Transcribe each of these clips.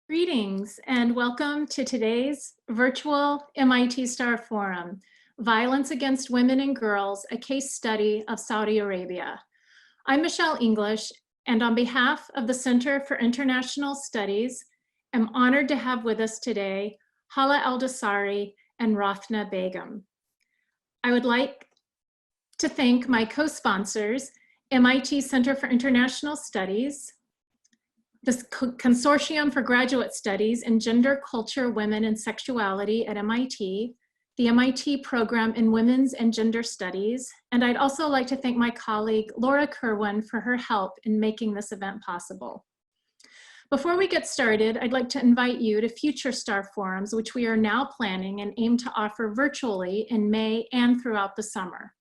Greetings and welcome to today's virtual MIT Starr Forum, Violence Against Women and Girls, a Case Study of Saudi Arabia. I'm Michelle English, and on behalf of the Center for International Studies, I'm honored to have with us today Hala Aldosari and Rathna Begum. I would like to thank my co-sponsors, MIT Center for International Studies, the Consortium for Graduate Studies in Gender, Culture, Women, and Sexuality at MIT, the MIT Program in Women's and Gender Studies, and I'd also like to thank my colleague Laura Kerwin for her help in making this event possible. Before we get started, I'd like to invite you to future Starr Forums, which we are now planning and aim to offer virtually in May and throughout the summer.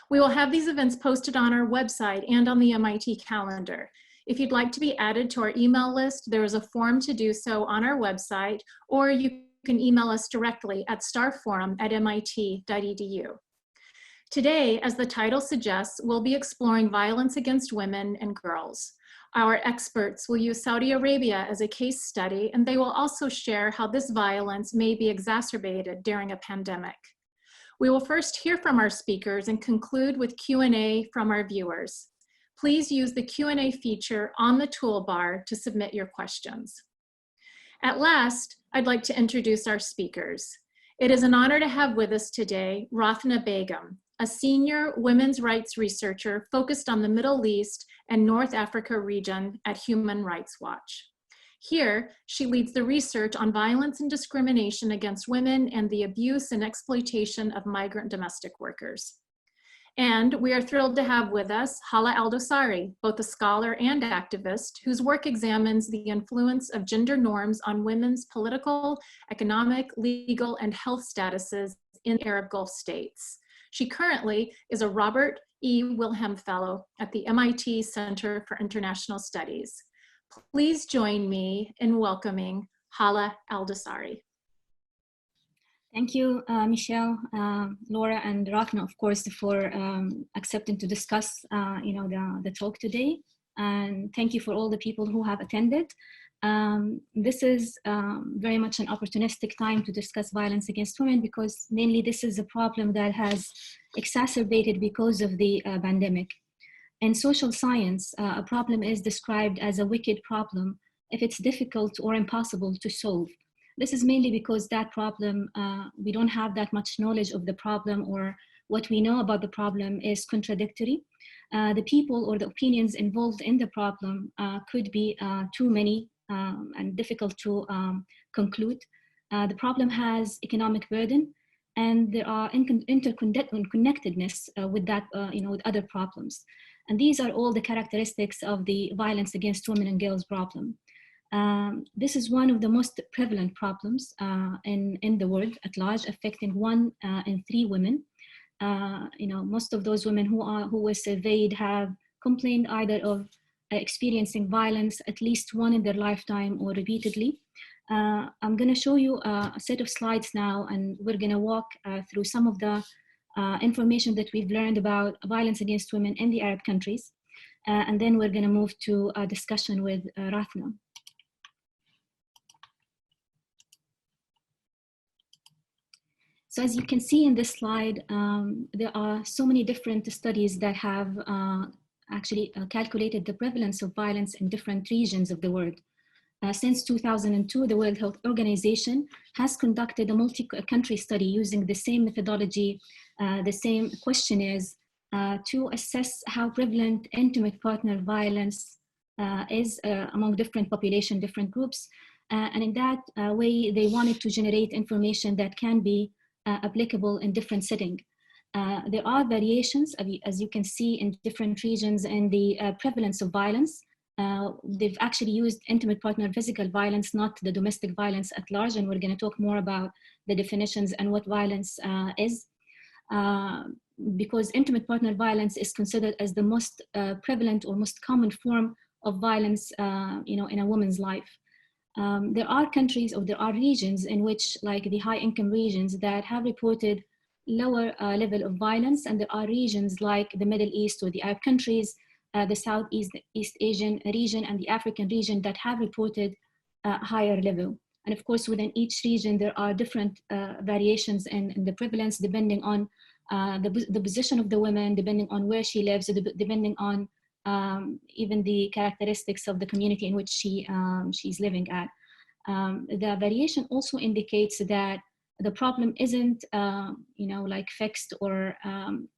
We will have these events posted on our website and on the MIT calendar. If you'd like to be added to our email list, there is a form to do so on our website, or you can email us directly at starforum@mit.edu. Today, as the title suggests, we'll be exploring violence against women and girls. Our experts will use Saudi Arabia as a case study, and they will also share how this violence may be exacerbated during a pandemic. We will first hear from our speakers and conclude with Q&A from our viewers. Please use the Q&A feature on the toolbar to submit your questions. At last, I'd like to introduce our speakers. It is an honor to have with us today Rathna Begum, a senior women's rights researcher focused on the Middle East and North Africa region at Human Rights Watch. Here, she leads the research on violence and discrimination against women and the abuse and exploitation of migrant domestic workers. And we are thrilled to have with us Hala Aldosari, both a scholar and activist, whose work examines the influence of gender norms on women's political, economic, legal, and health statuses in Arab Gulf states. She currently is a Robert E Wilhelm Fellow at the MIT Center for International Studies. Please join me in welcoming Hala Aldosari. Thank you, Michelle, Laura, and Rathna, of course, for accepting to discuss, the talk today. And thank you for all the people who have attended. This is very much an opportunistic time to discuss violence against women because mainly this is a problem that has exacerbated because of the pandemic. In social science, a problem is described as a wicked problem if it's difficult or impossible to solve. This is mainly because that problem, we don't have that much knowledge of the problem, or what we know about the problem is contradictory. The people or the opinions involved in the problem could be too many and difficult to conclude. The problem has economic burden, and there are interconnectedness with that, with other problems. And these are all the characteristics of the violence against women and girls problem. This is one of the most prevalent problems in the world at large, affecting 1 in 3 women. Most of those women who were surveyed have complained either of experiencing violence at least one in their lifetime or repeatedly. I'm going to show you a set of slides now, and we're going to walk through some of the information that we've learned about violence against women in the Arab countries. And then we're going to move to a discussion with Rathna. So as you can see in this slide, there are so many different studies that have actually calculated the prevalence of violence in different regions of the world. Since 2002, the World Health Organization has conducted a multi-country study using the same methodology, the same questionnaires to assess how prevalent intimate partner violence is among different population, different groups. And in that way, they wanted to generate information that can be applicable in different settings. There are variations, as you can see, in different regions in the prevalence of violence. They've actually used intimate partner physical violence, not the domestic violence at large, and we're going to talk more about the definitions and what violence is. Because intimate partner violence is considered as the most prevalent or most common form of violence, in a woman's life. There are countries or there are regions in which, like the high income regions, that have reported lower level of violence, and there are regions like the Middle East or the Arab countries, the Southeast Asian region and the African region that have reported higher level. And of course, within each region, there are different variations in the prevalence depending on the position of the woman, depending on where she lives, depending on even the characteristics of the community in which she's living at. The variation also indicates that the problem isn't, like fixed or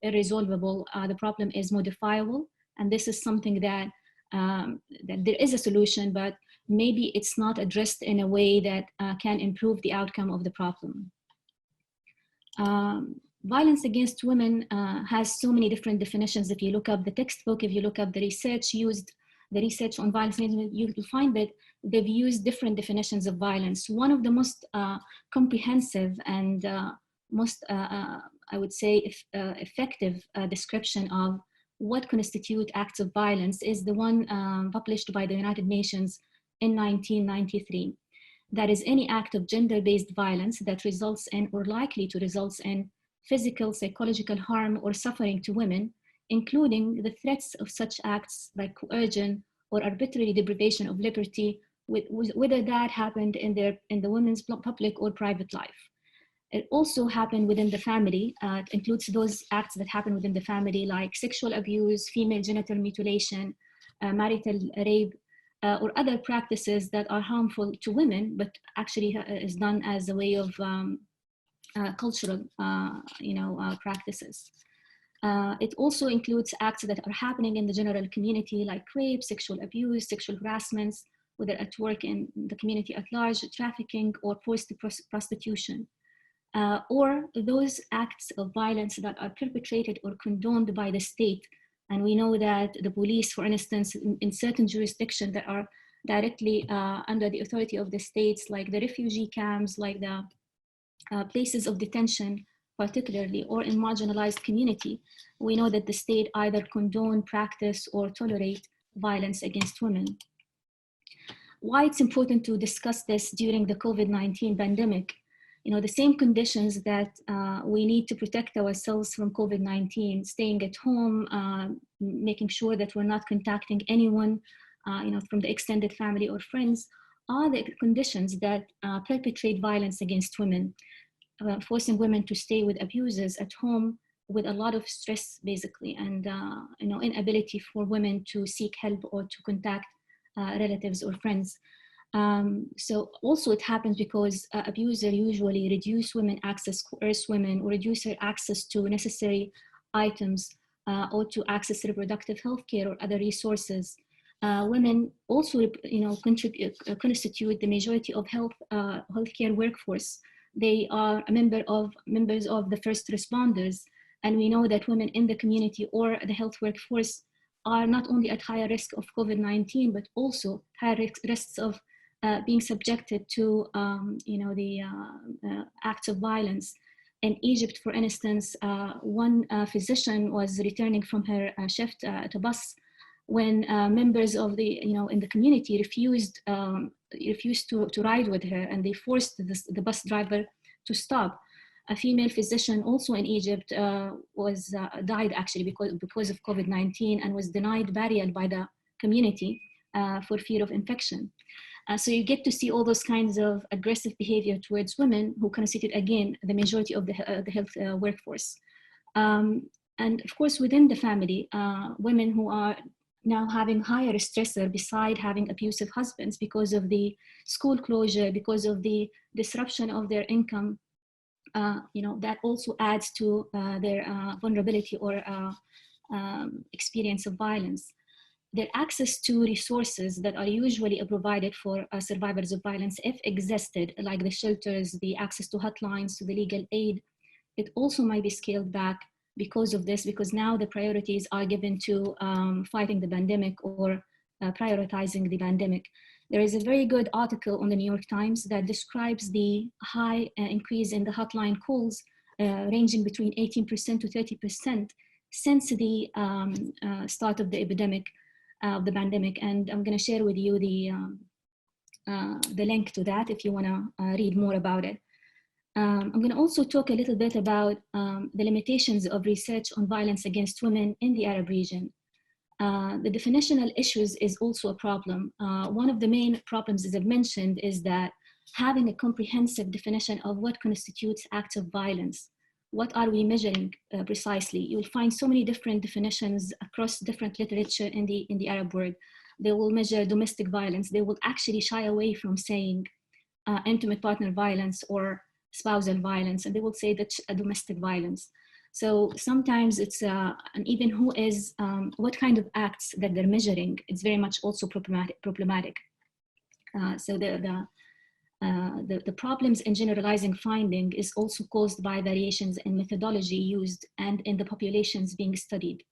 irresolvable. The problem is modifiable, and this is something that there is a solution, but maybe it's not addressed in a way that can improve the outcome of the problem. Violence against women has so many different definitions. If you look up the textbook, if you look up the research on violence against women, you'll find that they've used different definitions of violence. One of the most comprehensive and most, I would say, effective description of what constitute acts of violence is the one published by the United Nations in 1993. That is any act of gender-based violence that results in or likely to result in physical, psychological harm or suffering to women, including the threats of such acts like coercion or arbitrary deprivation of liberty, whether that happened in the women's public or private life. It also happened within the family. It includes those acts that happen within the family, like sexual abuse, female genital mutilation, marital rape, or other practices that are harmful to women, but actually is done as a way of cultural, practices. It also includes acts that are happening in the general community, like rape, sexual abuse, sexual harassments, whether at work in the community at large, trafficking, or forced prostitution. Or those acts of violence that are perpetrated or condoned by the state. And we know that the police, for instance, in certain jurisdictions that are directly under the authority of the states, like the refugee camps, like the places of detention, particularly, or in marginalized community, we know that the state either condone, practice, or tolerate violence against women. Why it's important to discuss this during the COVID-19 pandemic? The same conditions that we need to protect ourselves from COVID-19, staying at home, making sure that we're not contacting anyone, from the extended family or friends, are the conditions that perpetrate violence against women, forcing women to stay with abusers at home with a lot of stress, basically, and inability for women to seek help or to contact relatives or friends. So also it happens because abuser usually reduce women access, coerce women, or reduce their access to necessary items or to access reproductive health care or other resources. Women also, constitute the majority of healthcare workforce. They are members of the first responders, and we know that women in the community or the health workforce are not only at higher risk of COVID-19, but also higher risks of being subjected to, the acts of violence. In Egypt, for instance, one physician was returning from her shift at a bus when members of the, in the community refused to ride with her, and they forced the bus driver to stop. A female physician also in Egypt died actually because of COVID-19 and was denied burial by the community for fear of infection. So you get to see all those kinds of aggressive behavior towards women who constitute, again, the majority of the health workforce. And of course, within the family, women who are now having higher stressor beside having abusive husbands because of the school closure, because of the disruption of their income, that also adds to their vulnerability or experience of violence. Their access to resources that are usually provided for survivors of violence, if existed, like the shelters, the access to hotlines, to the legal aid, it also might be scaled back because of this, because now the priorities are given to fighting the pandemic or prioritizing the pandemic. There is a very good article on the New York Times that describes the high increase in the hotline calls, ranging between 18% to 30% since the start of the epidemic, of the pandemic. And I'm gonna share with you the link to that if you wanna read more about it. I'm going to also talk a little bit about the limitations of research on violence against women in the Arab region. The definitional issues is also a problem. One of the main problems, as I've mentioned, is that having a comprehensive definition of what constitutes acts of violence. What are we measuring precisely? You'll find so many different definitions across different literature in the Arab world. They will measure domestic violence. They will actually shy away from saying intimate partner violence or spousal violence, and they will say that domestic violence. So sometimes it's, and even who is, what kind of acts that they're measuring, it's very much also problematic. So the problems in generalizing finding is also caused by variations in methodology used and in the populations being studied.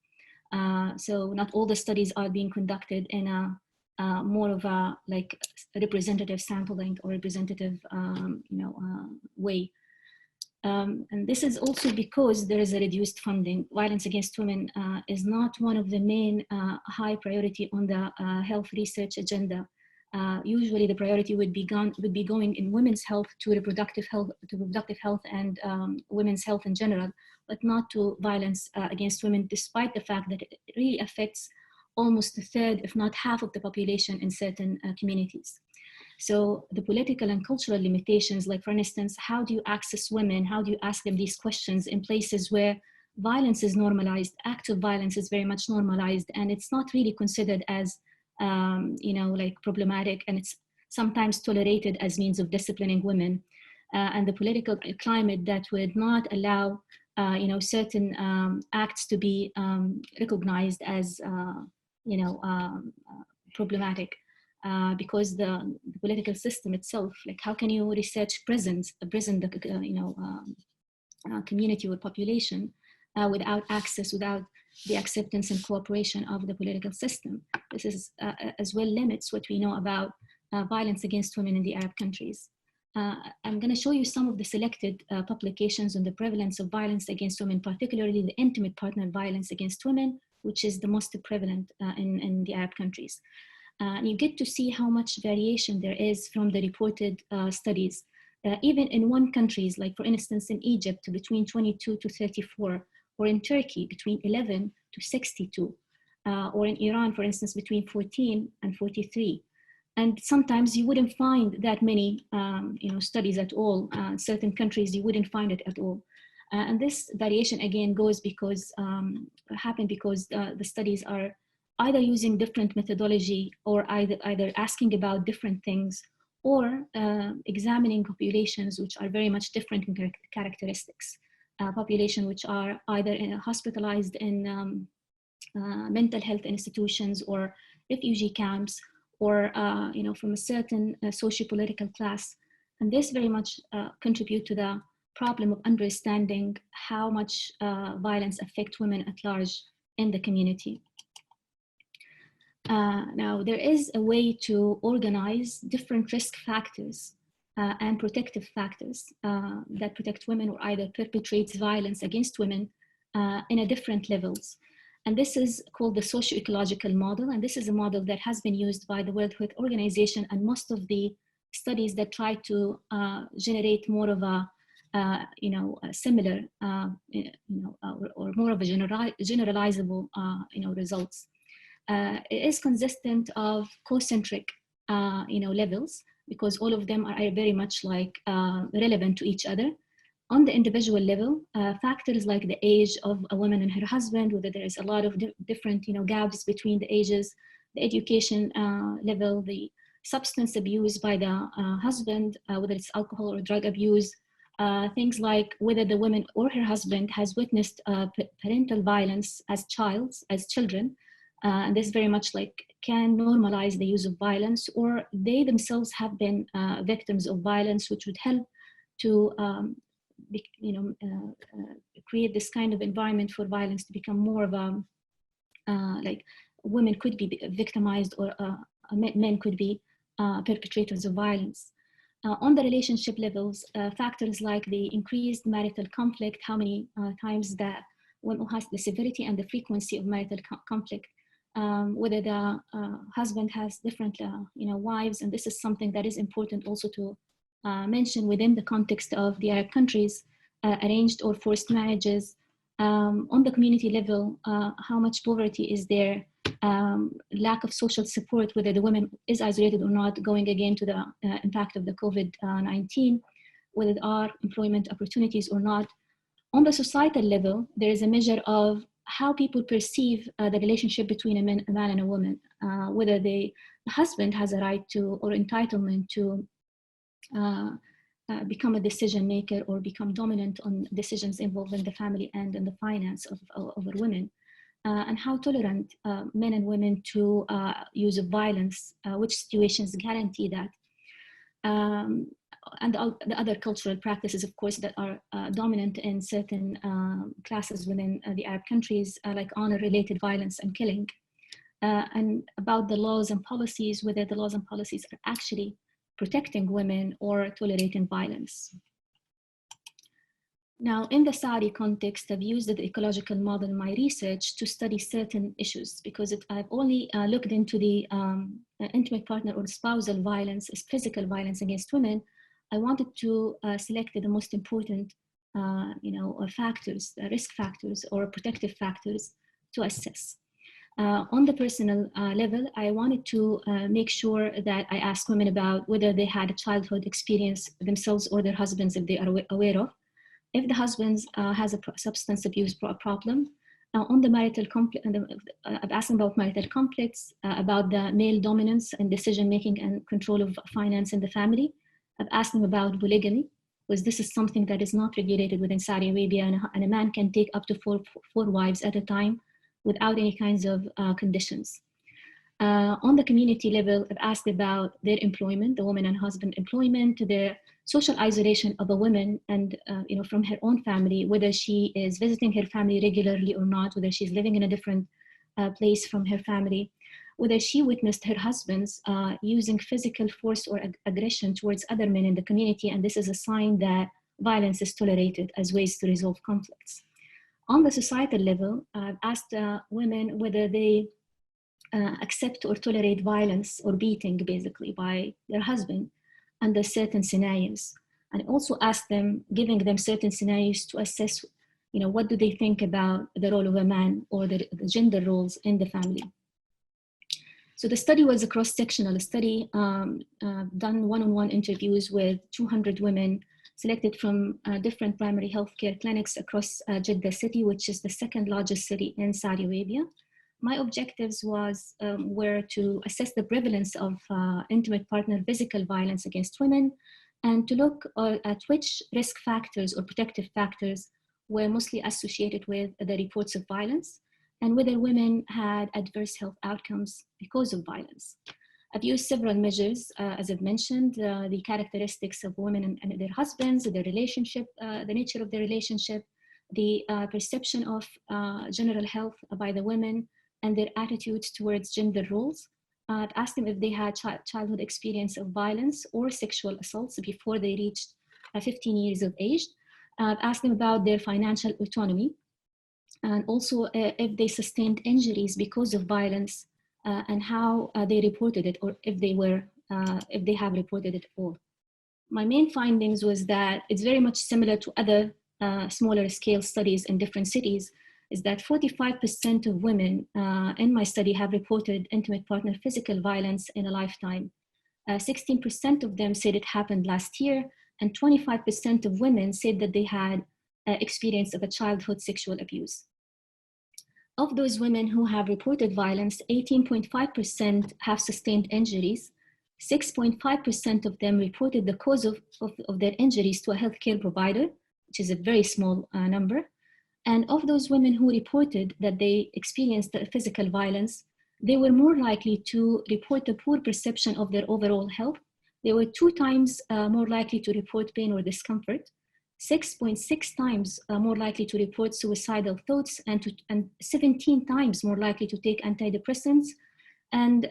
So not all the studies are being conducted in a more of a like representative sampling or representative way. And this is also because there is a reduced funding. Violence against women is not one of the main high priority on the health research agenda. Usually the priority would be going in women's health to reproductive health and women's health in general, but not to violence against women, despite the fact that it really affects almost a third, if not half of the population in certain communities. So the political and cultural limitations, like for instance, how do you access women? How do you ask them these questions in places where violence is normalized, acts of violence is very much normalized, and it's not really considered as like problematic, and it's sometimes tolerated as means of disciplining women, and the political climate that would not allow certain acts to be recognized as problematic, because the political system itself, like how can you research prisons, community or population without access, without the acceptance and cooperation of the political system? This is as well limits what we know about violence against women in the Arab countries. I'm going to show you some of the selected publications on the prevalence of violence against women, particularly the intimate partner violence against women, which is the most prevalent in the Arab countries. And you get to see how much variation there is from the reported studies. Even in one countries, like for instance in Egypt, between 22 to 34, or in Turkey, between 11 to 62, or in Iran, for instance, between 14 and 43. And sometimes you wouldn't find that many studies at all. Certain countries, you wouldn't find it at all. And this variation again goes because, the studies are either using different methodology, or either asking about different things, or examining populations which are very much different in characteristics. Population which are either hospitalized in mental health institutions or refugee camps, or from a certain socio-political class. And this very much contribute to the problem of understanding how much violence affects women at large in the community. Now, there is a way to organize different risk factors and protective factors that protect women or either perpetrates violence against women in a different levels. And this is called the socio-ecological model. And this is a model that has been used by the World Health Organization, and most of the studies that try to generate more of a similar, or more of a generalizable, results. It is consistent of concentric, levels, because all of them are very much like relevant to each other. On the individual level, factors like the age of a woman and her husband, whether there is a lot of different gaps between the ages, the education level, the substance abuse by the husband, whether it's alcohol or drug abuse, things like whether the woman or her husband has witnessed parental violence as children, and this very much like can normalize the use of violence, or they themselves have been victims of violence, which would help to create this kind of environment for violence to become more of a, like women could be victimized, or men could be perpetrators of violence. On the relationship levels, factors like the increased marital conflict, how many times that one has the severity and the frequency of marital conflict, whether the husband has different wives, and this is something that is important also to mention within the context of the Arab countries, arranged or forced marriages. On the community level, how much poverty is there, lack of social support, whether the woman is isolated or not, going again to the impact of the COVID-19, whether there are employment opportunities or not. On the societal level, there is a measure of how people perceive the relationship between a man and a woman, whether the husband has a right to or entitlement to become a decision maker or become dominant on decisions involving the family and in the finance of women, and how tolerant men and women to use of violence, which situations guarantee that. And the other cultural practices, of course, that are dominant in certain classes within the Arab countries, like honor-related violence and killing, and about the laws and policies, whether the laws and policies are actually protecting women or tolerating violence. Now, in the Saudi context, I've used the ecological model in my research to study certain issues, because I've only looked into the intimate partner or spousal violence, physical violence against women. I wanted to select the most important factors, risk factors or protective factors to assess. On the personal level, I wanted to make sure that I asked women about whether they had a childhood experience themselves or their husbands, if they are aware of. If the husband has a substance abuse problem, on the marital conflict, I've asked them about marital conflicts, about the male dominance and decision-making and control of finance in the family. I've asked them about polygamy, because this is something that is not regulated within Saudi Arabia, and a man can take up to four wives at a time without any kinds of conditions. On the community level, I've asked about their employment, the woman and husband employment, their social isolation of a woman and from her own family, whether she is visiting her family regularly or not, whether she's living in a different place from her family, whether she witnessed her husband's using physical force or aggression towards other men in the community, and this is a sign that violence is tolerated as ways to resolve conflicts. On the societal level, I've asked women whether they accept or tolerate violence or beating, basically, by their husband under certain scenarios. And also ask them, giving them certain scenarios to assess, what do they think about the role of a man or the gender roles in the family. So the study was a cross-sectional study, done one-on-one interviews with 200 women selected from different primary healthcare clinics across Jeddah city, which is the second largest city in Saudi Arabia. My objectives were to assess the prevalence of intimate partner physical violence against women, and to look at which risk factors or protective factors were mostly associated with the reports of violence, and whether women had adverse health outcomes because of violence. I've used several measures, as I've mentioned, the characteristics of women and their husbands, their relationship, the nature of their relationship, the perception of general health by the women, and their attitudes towards gender roles. I've asked them if they had childhood experience of violence or sexual assaults before they reached 15 years of age. I've asked them about their financial autonomy, and also if they sustained injuries because of violence, and how they reported it, or if they have reported it at all. My main findings was that it's very much similar to other smaller scale studies in different cities, is that 45% of women in my study have reported intimate partner physical violence in a lifetime. 16% of them said it happened last year, and 25% of women said that they had experience of a childhood sexual abuse. Of those women who have reported violence, 18.5% have sustained injuries. 6.5% of them reported the cause of their injuries to a healthcare provider, which is a very small number. And of those women who reported that they experienced the physical violence, they were more likely to report a poor perception of their overall health. They were 2 times more likely to report pain or discomfort, 6.6 times more likely to report suicidal thoughts, and 17 times more likely to take antidepressants, and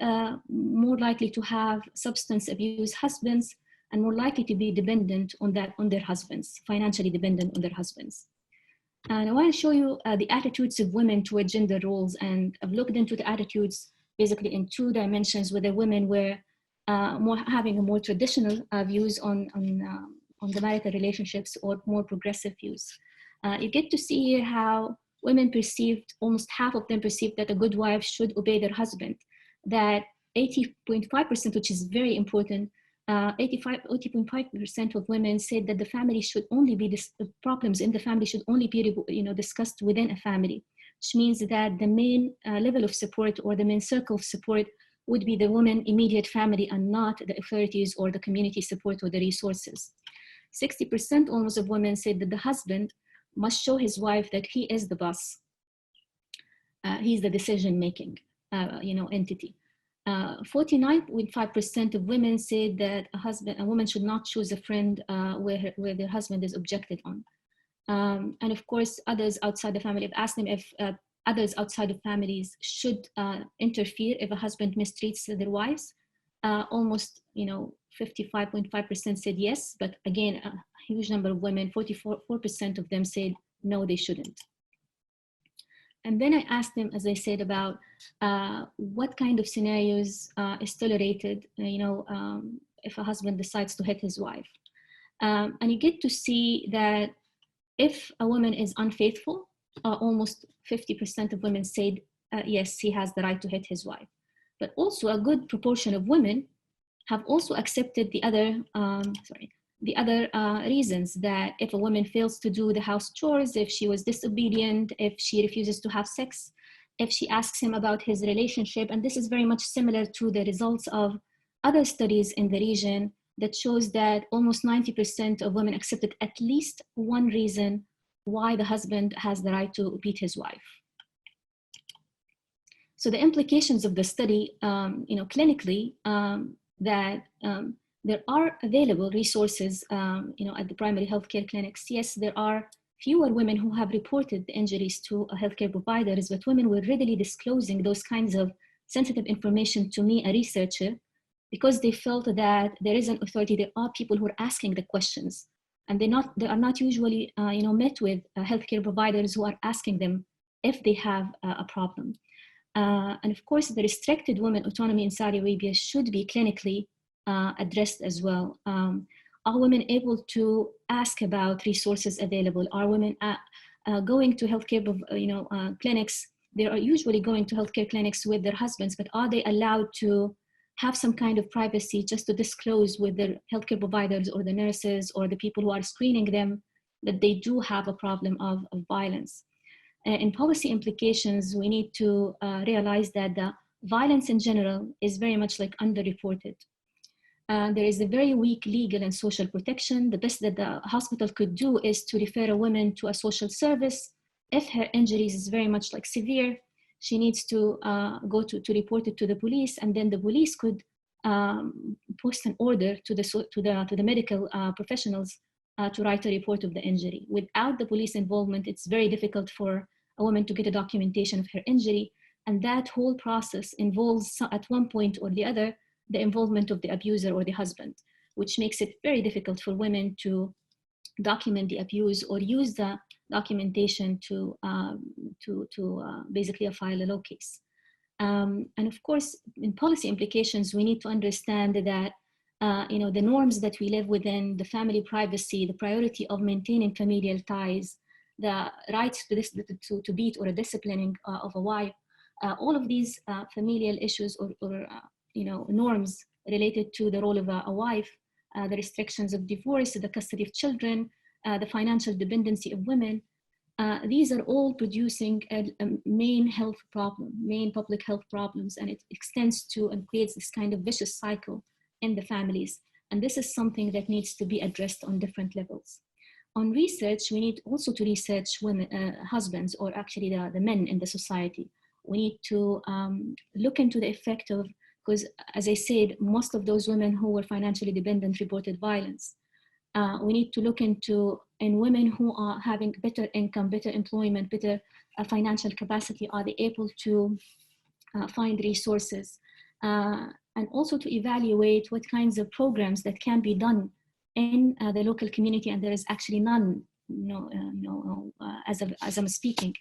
more likely to have substance abuse husbands, and more likely to be dependent on their husbands, financially dependent on their husbands. And I want to show you the attitudes of women toward gender roles, and I've looked into the attitudes basically in 2 dimensions, whether women were having a more traditional views on the marital relationships or more progressive views. You get to see here how women perceived, almost half of them perceived that a good wife should obey their husband, that 80.5%, which is very important, 80.5% of women said that the family should only be, the problems in the family should only be discussed within a family, which means that the main level of support or the main circle of support would be the woman's immediate family and not the authorities or the community support or the resources. 60% almost of women said that the husband must show his wife that he is the boss. He's the decision-making entity. 49.5% of women said that a woman should not choose a friend where their husband is objected on. And of course, others outside the family, I've asked them if others outside of families should interfere if a husband mistreats their wives. Almost 55.5% said yes, but again, a huge number of women, 44% of them said no, they shouldn't. And then I asked them, as I said, about what kind of scenarios is tolerated, if a husband decides to hit his wife. And you get to see that if a woman is unfaithful, almost 50% of women said, yes, he has the right to hit his wife. But also a good proportion of women have also accepted the other, reasons, that if a woman fails to do the house chores, if she was disobedient, if she refuses to have sex, if she asks him about his relationship, and this is very much similar to the results of other studies in the region that shows that almost 90% of women accepted at least one reason why the husband has the right to beat his wife. So the implications of the study, clinically, that there are available resources, at the primary healthcare clinics. Yes, there are fewer women who have reported the injuries to healthcare providers, but women were readily disclosing those kinds of sensitive information to me, a researcher, because they felt that there is an authority. There are people who are asking the questions, and they are not usually, met with healthcare providers who are asking them if they have a problem. And of course, the restricted women autonomy in Saudi Arabia should be clinically addressed as well. Are women able to ask about resources available? Are women going to healthcare clinics? They are usually going to healthcare clinics with their husbands, but are they allowed to have some kind of privacy just to disclose with their healthcare providers or the nurses or the people who are screening them that they do have a problem of violence? In policy implications, we need to realize that the violence in general is very much underreported. There is a very weak legal and social protection. The best that the hospital could do is to refer a woman to a social service. If her injuries is very much severe, she needs to go to report it to the police, and then the police could post an order to the medical professionals to write a report of the injury. Without the police involvement, it's very difficult for a woman to get a documentation of her injury, and that whole process involves, at one point or the other, the involvement of the abuser or the husband, which makes it very difficult for women to document the abuse or use the documentation to basically file a law case. And of course, in policy implications, we need to understand that the norms that we live within, the family privacy, the priority of maintaining familial ties, the rights to beat or a disciplining of a wife, all of these familial issues or norms related to the role of a wife, the restrictions of divorce, the custody of children, the financial dependency of women, these are all producing a main health problem, main public health problems, and it extends to and creates this kind of vicious cycle in the families. And this is something that needs to be addressed on different levels. On research, we need also to research women, husbands, or actually the men in the society. We need to look into the effect of, because as I said, most of those women who were financially dependent reported violence. We need to look into, in women who are having better income, better employment, better financial capacity, are they able to find resources? And also to evaluate what kinds of programs that can be done in the local community, and there is actually none, as I'm speaking.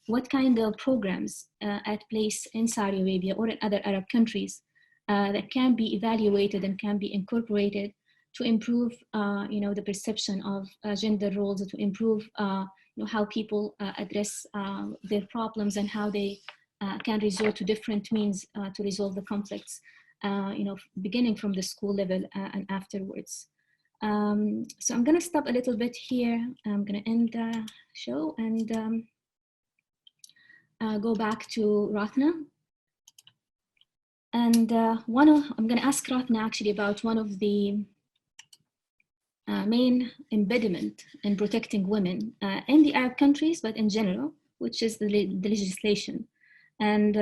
What kind of programs at place in Saudi Arabia or in other Arab countries that can be evaluated and can be incorporated to improve, the perception of gender roles, to improve, how people address their problems and how they can resort to different means to resolve the conflicts, beginning from the school level and afterwards. So I'm going to stop a little bit here. I'm going to end the show and go back to Ratna. And I'm going to ask Ratna actually about one of the main impediment in protecting women in the Arab countries, but in general, which is the legislation. And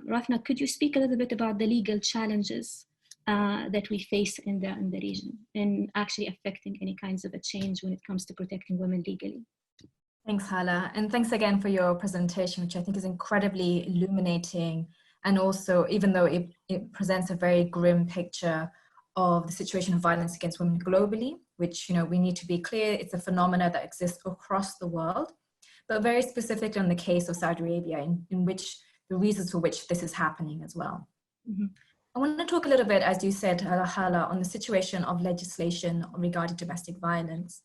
Ratna, could you speak a little bit about the legal challenges that we face in the region and actually affecting any kinds of a change when it comes to protecting women legally? Thanks, Hala. And thanks again for your presentation, which I think is incredibly illuminating. And also, even though it presents a very grim picture of the situation of violence against women globally, which, we need to be clear, it's a phenomena that exists across the world, but very specifically on the case of Saudi Arabia, in which the reasons for which this is happening as well. Mm-hmm. I want to talk a little bit, as you said, Hala, on the situation of legislation regarding domestic violence.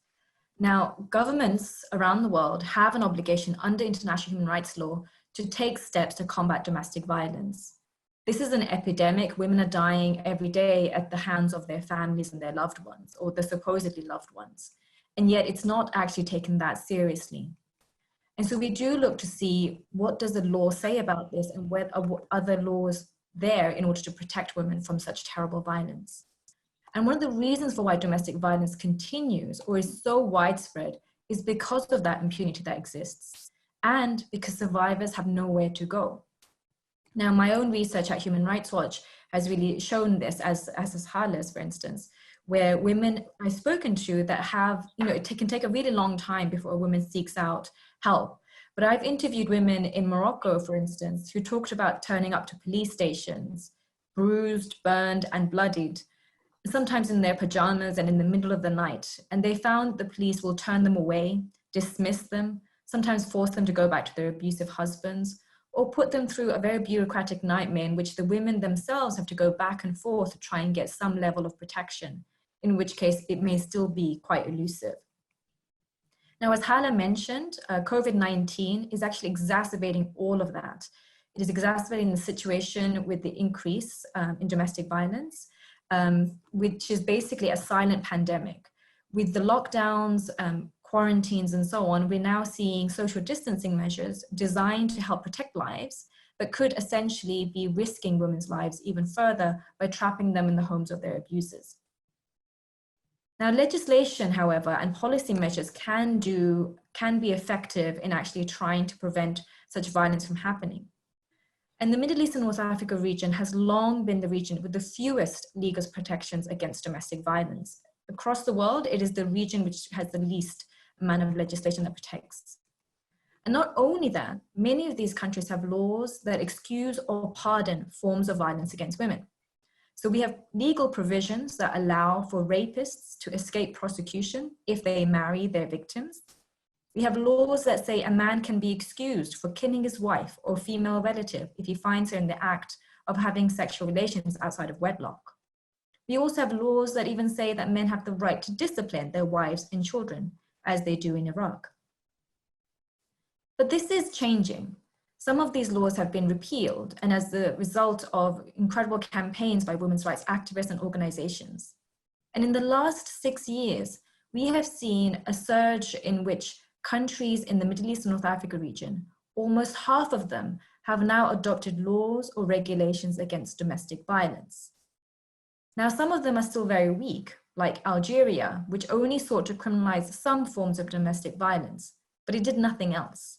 Now, governments around the world have an obligation under international human rights law to take steps to combat domestic violence. This is an epidemic. Women are dying every day at the hands of their families and their loved ones, or the supposedly loved ones. And yet it's not actually taken that seriously. And so we do look to see, what does the law say about this, and what other laws there in order to protect women from such terrible violence. And one of the reasons for why domestic violence continues or is so widespread is because of that impunity that exists, and because survivors have nowhere to go. Now, my own research at Human Rights Watch has really shown this, as has Hala's, for instance, where women I've spoken to that have, it can take a really long time before a woman seeks out help. But I've interviewed women in Morocco, for instance, who talked about turning up to police stations, bruised, burned, and bloodied, sometimes in their pajamas and in the middle of the night. And they found the police will turn them away, dismiss them, sometimes force them to go back to their abusive husbands, or put them through a very bureaucratic nightmare in which the women themselves have to go back and forth to try and get some level of protection, in which case it may still be quite elusive. Now, as Hala mentioned, COVID-19 is actually exacerbating all of that. It is exacerbating the situation with the increase in domestic violence, which is basically a silent pandemic. With the lockdowns, quarantines, and so on, we're now seeing social distancing measures designed to help protect lives, but could essentially be risking women's lives even further by trapping them in the homes of their abusers. Now, legislation, however, and policy measures can be effective in actually trying to prevent such violence from happening. And the Middle East and North Africa region has long been the region with the fewest legal protections against domestic violence. Across the world, it is the region which has the least amount of legislation that protects. And not only that, many of these countries have laws that excuse or pardon forms of violence against women. So we have legal provisions that allow for rapists to escape prosecution if they marry their victims. We have laws that say a man can be excused for killing his wife or female relative if he finds her in the act of having sexual relations outside of wedlock. We also have laws that even say that men have the right to discipline their wives and children, as they do in Iraq. But this is changing. Some of these laws have been repealed, and as the result of incredible campaigns by women's rights activists and organizations. And in the last 6 years, we have seen a surge in which countries in the Middle East and North Africa region, almost half of them, have now adopted laws or regulations against domestic violence. Now, some of them are still very weak, like Algeria, which only sought to criminalize some forms of domestic violence, but it did nothing else.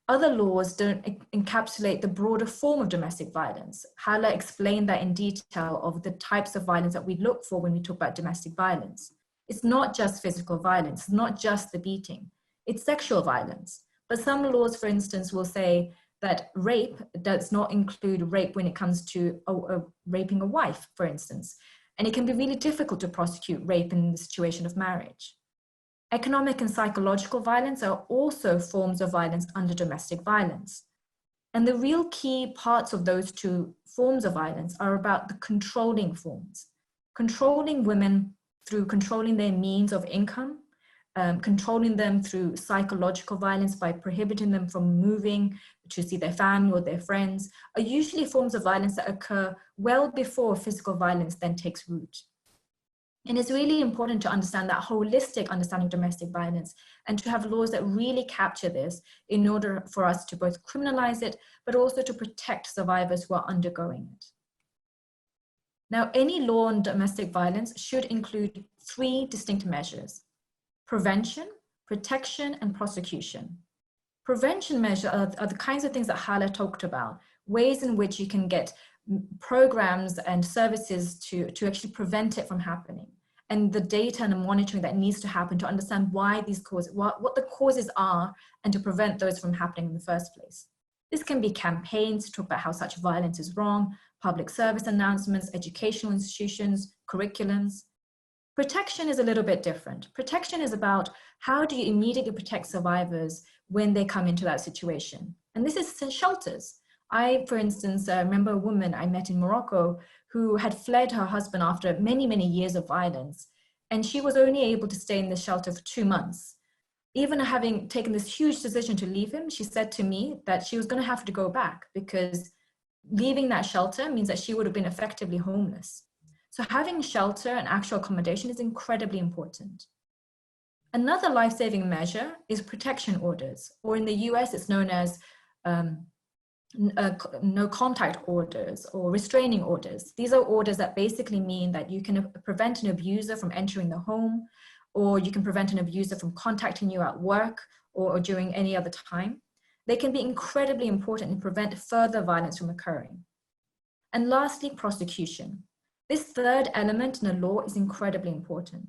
Other laws don't encapsulate the broader form of domestic violence. Hala explained that in detail of the types of violence that we look for when we talk about domestic violence. It's not just physical violence, it's not just the beating, it's sexual violence. But some laws, for instance, will say that rape does not include rape when it comes to raping a wife, for instance. And it can be really difficult to prosecute rape in the situation of marriage. Economic and psychological violence are also forms of violence under domestic violence. And the real key parts of those two forms of violence are about the controlling forms. Controlling women through controlling their means of income, controlling them through psychological violence by prohibiting them from moving to see their family or their friends, are usually forms of violence that occur well before physical violence then takes root. And it's really important to understand that holistic understanding of domestic violence and to have laws that really capture this in order for us to both criminalize it, but also to protect survivors who are undergoing it. Now, any law on domestic violence should include 3 distinct measures: prevention, protection, and prosecution. Prevention measures are the kinds of things that Hala talked about, ways in which you can get programs and services to actually prevent it from happening, and the data and the monitoring that needs to happen to understand why these causes, what the causes are, and to prevent those from happening in the first place. This can be campaigns to talk about how such violence is wrong, public service announcements, educational institutions, curriculums. Protection is a little bit different. Protection is about how do you immediately protect survivors when they come into that situation. And this is shelters. I, for instance, remember a woman I met in Morocco who had fled her husband after many, many years of violence. And she was only able to stay in the shelter for 2 months. Even having taken this huge decision to leave him, she said to me that she was going to have to go back because leaving that shelter means that she would have been effectively homeless. So having shelter and actual accommodation is incredibly important. Another life-saving measure is protection orders, or in the US, it's known as no contact orders or restraining orders. These are orders that basically mean that you can prevent an abuser from entering the home, or you can prevent an abuser from contacting you at work or during any other time. They can be incredibly important and prevent further violence from occurring. And lastly, prosecution. This third element in the law is incredibly important.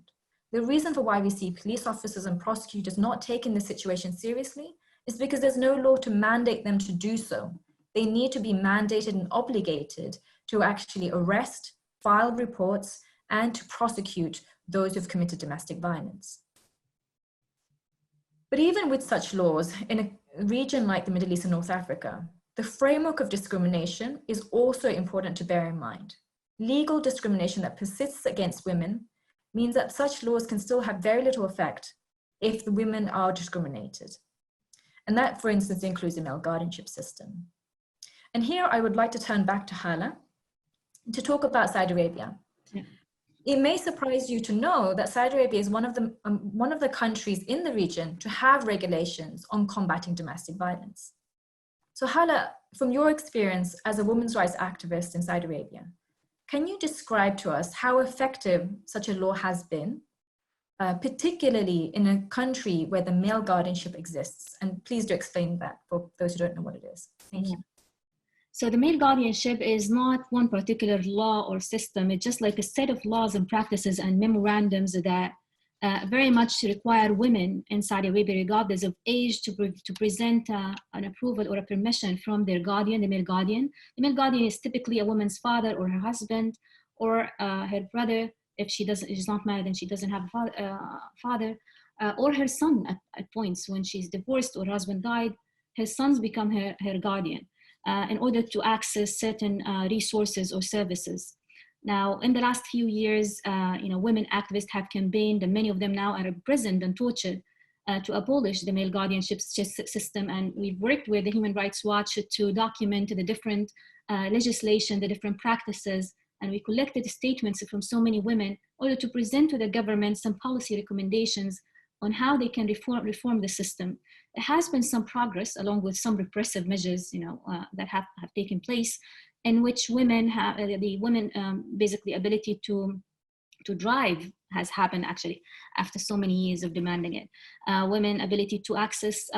The reason for why we see police officers and prosecutors not taking this situation seriously is because there's no law to mandate them to do so. They need to be mandated and obligated to actually arrest, file reports, and to prosecute those who've committed domestic violence. But even with such laws, in a region like the Middle East and North Africa, the framework of discrimination is also important to bear in mind. Legal discrimination that persists against women means that such laws can still have very little effect if the women are discriminated. And that, for instance, includes the male guardianship system. And here I would like to turn back to Hala to talk about Saudi Arabia. Yeah. It may surprise you to know that Saudi Arabia is one of the countries in the region to have regulations on combating domestic violence. So Hala, from your experience as a women's rights activist in Saudi Arabia, can you describe to us how effective such a law has been, particularly in a country where the male guardianship exists? And please do explain that for those who don't know what it is. Thank you. So the male guardianship is not one particular law or system. It's just like a set of laws and practices and memorandums that very much require women in Saudi Arabia, regardless of age, to present an approval or a permission from their guardian, the male guardian. The male guardian is typically a woman's father or her husband or her brother. If she's not married and she doesn't have a father, or her son at points when she's divorced or her husband died, her sons become her guardian in order to access certain resources or services. Now, in the last few years, women activists have campaigned, and many of them now are imprisoned and tortured to abolish the male guardianship system. And we've worked with the Human Rights Watch to document the different legislation, the different practices, and we collected statements from so many women in order to present to the government some policy recommendations on how they can reform the system. There has been some progress along with some repressive measures, that have taken place, in which women have basically ability to drive has happened actually after so many years of demanding it. Women ability to access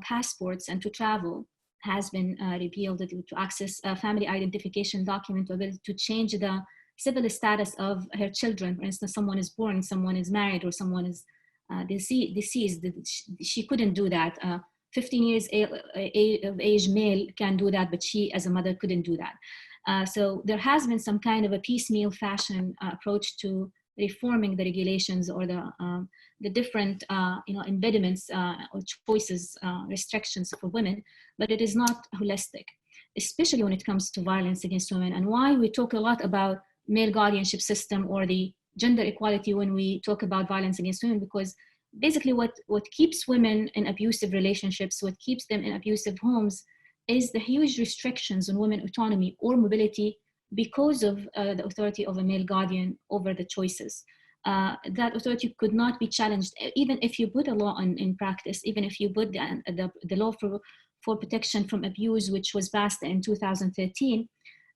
passports and to travel has been repealed, to access a family identification document, to ability to change the civil status of her children. For instance, someone is born, someone is married, or someone is deceased. She couldn't do that. 15 years of age male can do that, but she as a mother couldn't do that. So there has been some kind of a piecemeal fashion approach to reforming the regulations or the different impediments or choices, restrictions for women, but it is not holistic, especially when it comes to violence against women. And why we talk a lot about male guardianship system or the gender equality when we talk about violence against women, because basically what keeps women in abusive relationships, what keeps them in abusive homes, is the huge restrictions on women autonomy or mobility because of the authority of a male guardian over the choices. That authority could not be challenged, even if you put a law in practice, even if you put the law for protection from abuse, which was passed in 2013,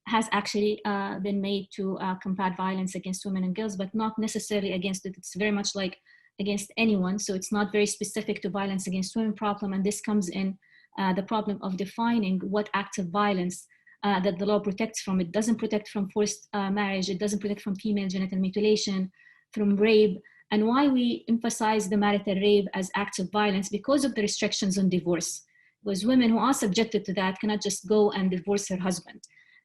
has actually been made to combat violence against women and girls, but not necessarily against it. It's very much like against anyone. So it's not very specific to violence against women problem. And this comes in the problem of defining what acts of violence that the law protects from. It doesn't protect from forced marriage. It doesn't protect from female genital mutilation, from rape. And why we emphasize the marital rape as acts of violence? Because of the restrictions on divorce. Because women who are subjected to that cannot just go and divorce her husband.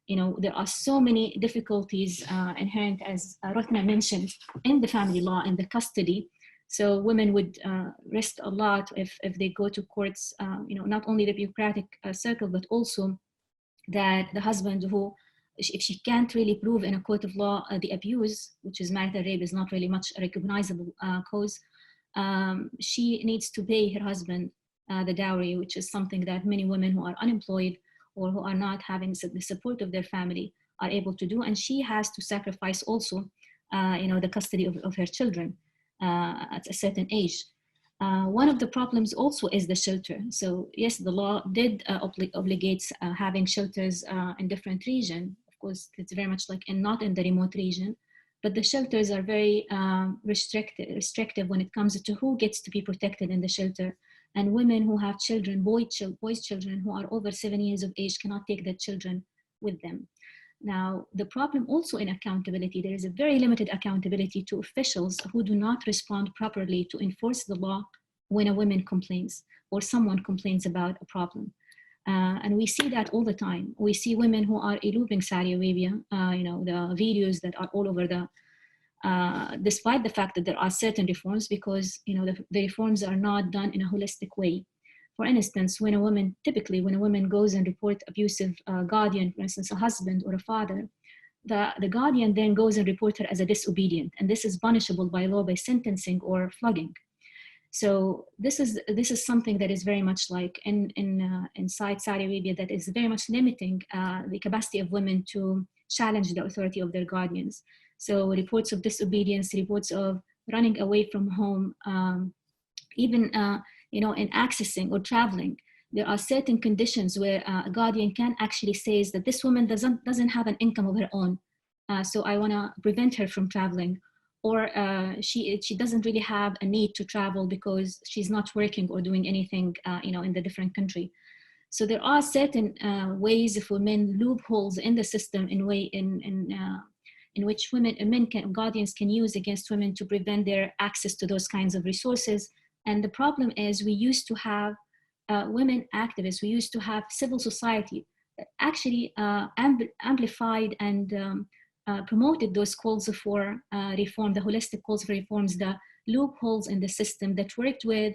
There are so many difficulties inherent, as Rotna mentioned, in the family law and the custody. So women would risk a lot if they go to courts, not only the bureaucratic circle, but also that the husband who, if she can't really prove in a court of law the abuse, which is marital rape, is not really much a recognizable cause, she needs to pay her husband the dowry, which is something that many women who are unemployed or who are not having the support of their family are able to do. And she has to sacrifice also, the custody of her children at a certain age. One of the problems also is the shelter. So yes, the law did obligate having shelters in different regions. Of course, it's very much like not in the remote region, but the shelters are very restrictive when it comes to who gets to be protected in the shelter. And women who have children, boys' children who are over 7 years of age cannot take their children with them. Now, the problem also in accountability, there is a very limited accountability to officials who do not respond properly to enforce the law when a woman complains or someone complains about a problem. And we see that all the time. We see women who are eloping Saudi Arabia, the videos that are all over despite the fact that there are certain reforms, because the reforms are not done in a holistic way. For instance, typically when a woman goes and reports abusive guardian, for instance, a husband or a father, the guardian then goes and reports her as a disobedient, and this is punishable by law by sentencing or flogging. So this is something that is very much like inside Saudi Arabia, that is very much limiting the capacity of women to challenge the authority of their guardians. So reports of disobedience, reports of running away from home, even in accessing or traveling, there are certain conditions where a guardian can actually say that this woman doesn't have an income of her own, so I want to prevent her from traveling, or she doesn't really have a need to travel because she's not working or doing anything in the different country. So there are certain ways for men, loopholes in the system in which guardians can use against women to prevent their access to those kinds of resources. And the problem is we used to have women activists, we used to have civil society that actually amplified and promoted those calls for reform, the holistic calls for reforms, the loopholes in the system that worked with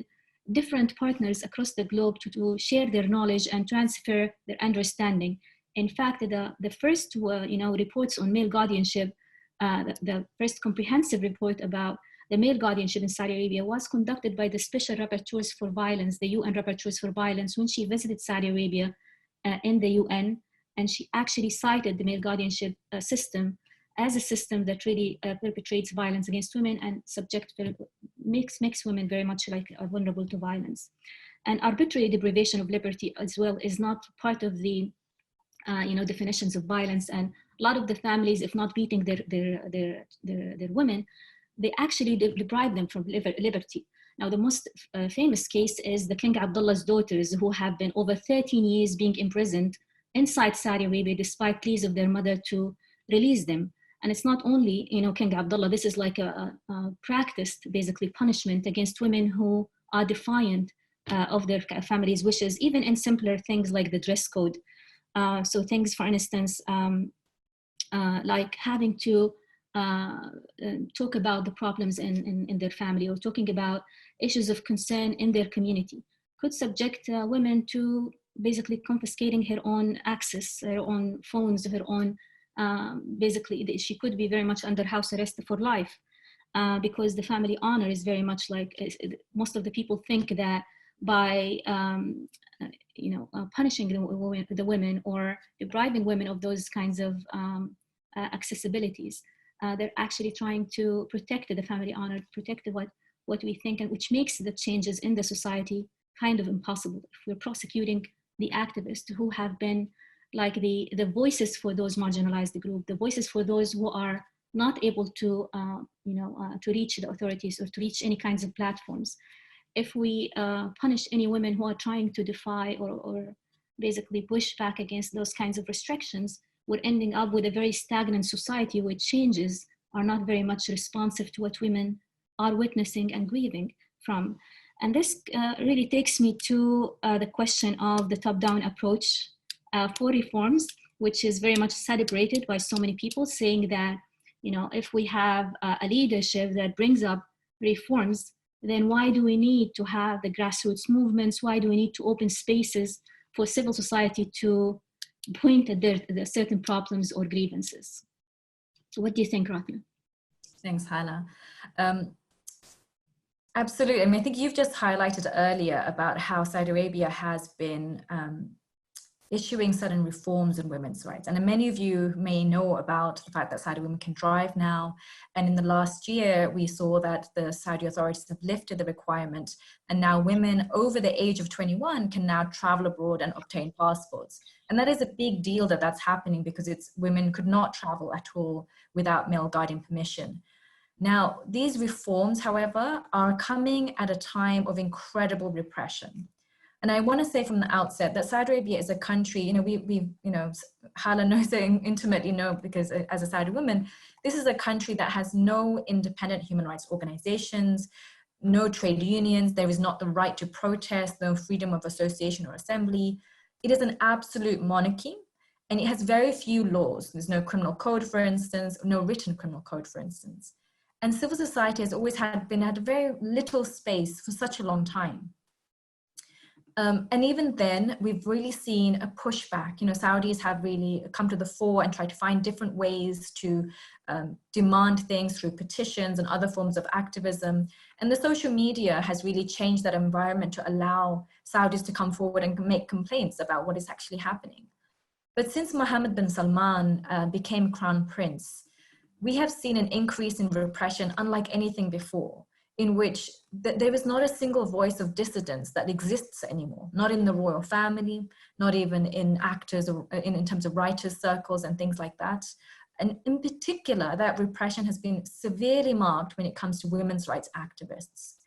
different partners across the globe to share their knowledge and transfer their understanding. In fact, the first reports on male guardianship, the first comprehensive report about the male guardianship in Saudi Arabia was conducted by the Special Rapporteurs for Violence, the UN Rapporteurs for Violence, when she visited Saudi Arabia in the UN, and she actually cited the male guardianship system as a system that really perpetrates violence against women and makes women very much vulnerable to violence. And arbitrary deprivation of liberty as well is not part of the definitions of violence. And a lot of the families, if not beating their women, they actually deprive them from liberty. Now, the most famous case is the King Abdullah's daughters, who have been over 13 years being imprisoned inside Saudi Arabia despite pleas of their mother to release them. And it's not only King Abdullah, this is like a practiced basically punishment against women who are defiant of their family's wishes, even in simpler things like the dress code. So things, for instance, like having to talk about the problems in their family, or talking about issues of concern in their community, could subject women to basically confiscating her own access, her own phones, her own, basically she could be very much under house arrest for life. because the family honor is very much like, most of the people think that by punishing the women or depriving women of those kinds of accessibilities, they're actually trying to protect the family honor, protect what we think, and which makes the changes in the society kind of impossible. If we're prosecuting the activists who have been like the voices for those marginalized groups, the voices for those who are not able to to reach the authorities or to reach any kinds of platforms. If we punish any women who are trying to defy or basically push back against those kinds of restrictions, we're ending up with a very stagnant society where changes are not very much responsive to what women are witnessing and grieving from. And this really takes me to the question of the top-down approach for reforms, which is very much celebrated by so many people, saying that, if we have a leadership that brings up reforms, then why do we need to have the grassroots movements? Why do we need to open spaces for civil society to point at the certain problems or grievances? So what do you think, Ratna? Thanks, Hala. Absolutely. I mean, I think you've just highlighted earlier about how Saudi Arabia has been issuing certain reforms in women's rights. And many of you may know about the fact that Saudi women can drive now. And in the last year, we saw that the Saudi authorities have lifted the requirement. And now women over the age of 21 can now travel abroad and obtain passports. And that is a big deal that that's happening, because women could not travel at all without male guardian permission. Now, these reforms, however, are coming at a time of incredible repression. And I want to say from the outset that Saudi Arabia is a country, Hala knows it intimately, because as a Saudi woman, this is a country that has no independent human rights organizations, no trade unions, there is not the right to protest, no freedom of association or assembly. It is an absolute monarchy, and it has very few laws. There's no criminal code, for instance, no written criminal code, for instance. And civil society has always had very little space for such a long time. And even then, we've really seen a pushback. Saudis have really come to the fore and tried to find different ways to demand things through petitions and other forms of activism. And the social media has really changed that environment to allow Saudis to come forward and make complaints about what is actually happening. But since Mohammed bin Salman became crown prince, we have seen an increase in repression unlike anything before, in which there is not a single voice of dissidence that exists anymore, not in the royal family, not even in actors or in terms of writers' circles and things like that. And in particular, that repression has been severely marked when it comes to women's rights activists.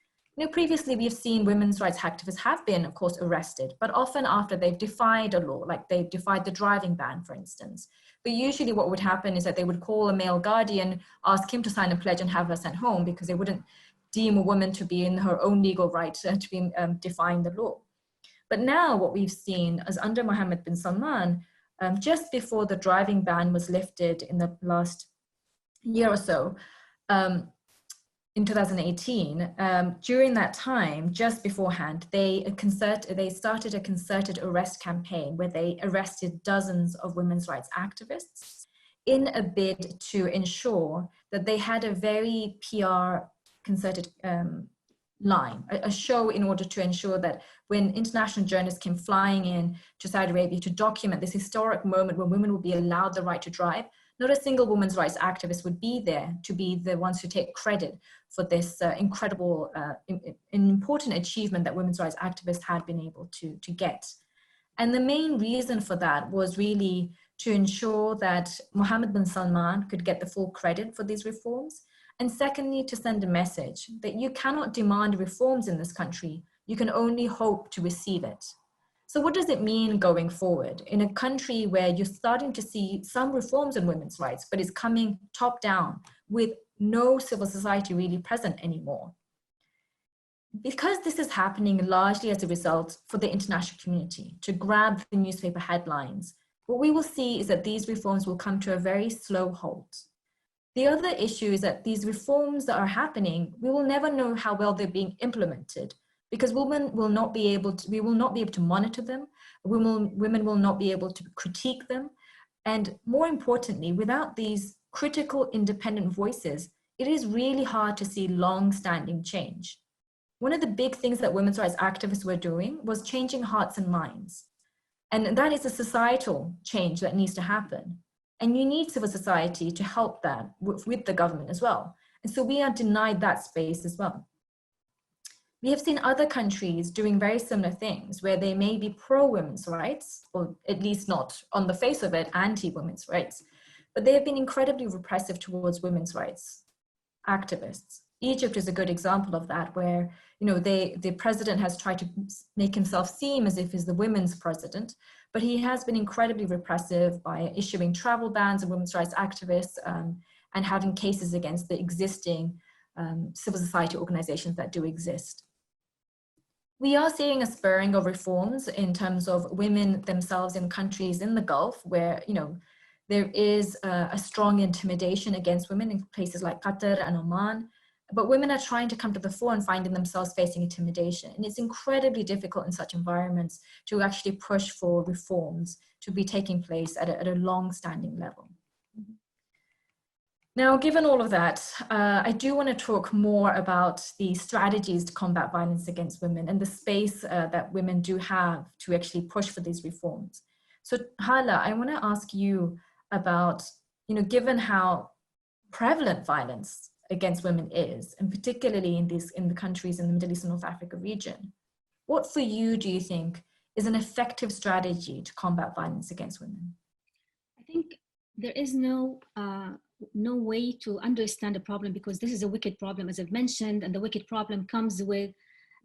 Previously we've seen women's rights activists have been, of course, arrested, but often after they've defied a law, like they've defied the driving ban, for instance. But usually what would happen is that they would call a male guardian, ask him to sign a pledge and have her sent home, because they wouldn't deem a woman to be in her own legal right to be defying the law. But now what we've seen is under Mohammed bin Salman, just before the driving ban was lifted in the last year or so, in 2018, during that time, just beforehand, they started a concerted arrest campaign where they arrested dozens of women's rights activists in a bid to ensure that they had a very PR concerted line, a show in order to ensure that when international journalists came flying in to Saudi Arabia to document this historic moment when women would be allowed the right to drive, not a single women's rights activist would be there to be the ones who take credit for this incredible, important achievement that women's rights activists had been able to get. And the main reason for that was really to ensure that Mohammed bin Salman could get the full credit for these reforms. And secondly, to send a message that you cannot demand reforms in this country, you can only hope to receive it. So what does it mean going forward in a country where you're starting to see some reforms in women's rights, but it's coming top down with no civil society really present anymore? Because this is happening largely as a result for the international community to grab the newspaper headlines, what we will see is that these reforms will come to a very slow halt. The other issue is that these reforms that are happening, we will never know how well they're being implemented, because women will not be able to, we will not be able to monitor them. Women will not be able to critique them. And more importantly, without these critical independent voices, it is really hard to see long-standing change. One of the big things that women's rights activists were doing was changing hearts and minds. And that is a societal change that needs to happen. And you need civil society to help that with the government as well. And so we are denied that space as well. We have seen other countries doing very similar things where they may be pro-women's rights, or at least not on the face of it, anti-women's rights, but they have been incredibly repressive towards women's rights activists. Egypt is a good example of that, where the president has tried to make himself seem as if he's the women's president, but he has been incredibly repressive by issuing travel bans of women's rights activists and having cases against the existing civil society organizations that do exist. We are seeing a spurring of reforms in terms of women themselves in countries in the Gulf where, there is a strong intimidation against women in places like Qatar and Oman, but women are trying to come to the fore and finding themselves facing intimidation. And it's incredibly difficult in such environments to actually push for reforms to be taking place at a long-standing level. Now, given all of that, I do want to talk more about the strategies to combat violence against women and the space that women do have to actually push for these reforms. So Hala, I want to ask you about, given how prevalent violence against women is, and particularly in the countries in the Middle East and North Africa region, what for you do you think is an effective strategy to combat violence against women? I think there is no way to understand the problem, because this is a wicked problem, as I've mentioned, and the wicked problem comes with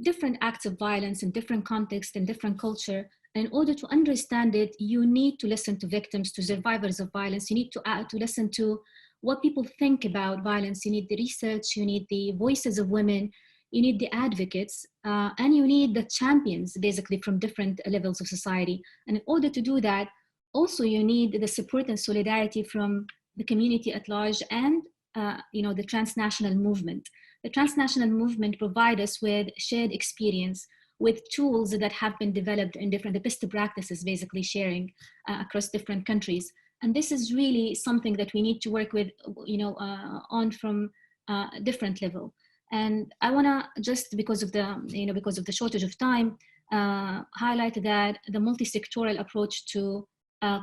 different acts of violence in different contexts and different culture. And in order to understand it, you need to listen to victims, to survivors of violence. You need to listen to what people think about violence. You need the research, you need the voices of women, you need the advocates, and you need the champions, basically, from different levels of society. And in order to do that, also you need the support and solidarity from the community at large and the transnational movement. The transnational movement provides us with shared experience, with tools that have been developed in the best practices, basically sharing across different countries. And this is really something that we need to work with, on from a different level. And I wanna, just because of the shortage of time, highlight that the multi-sectoral approach to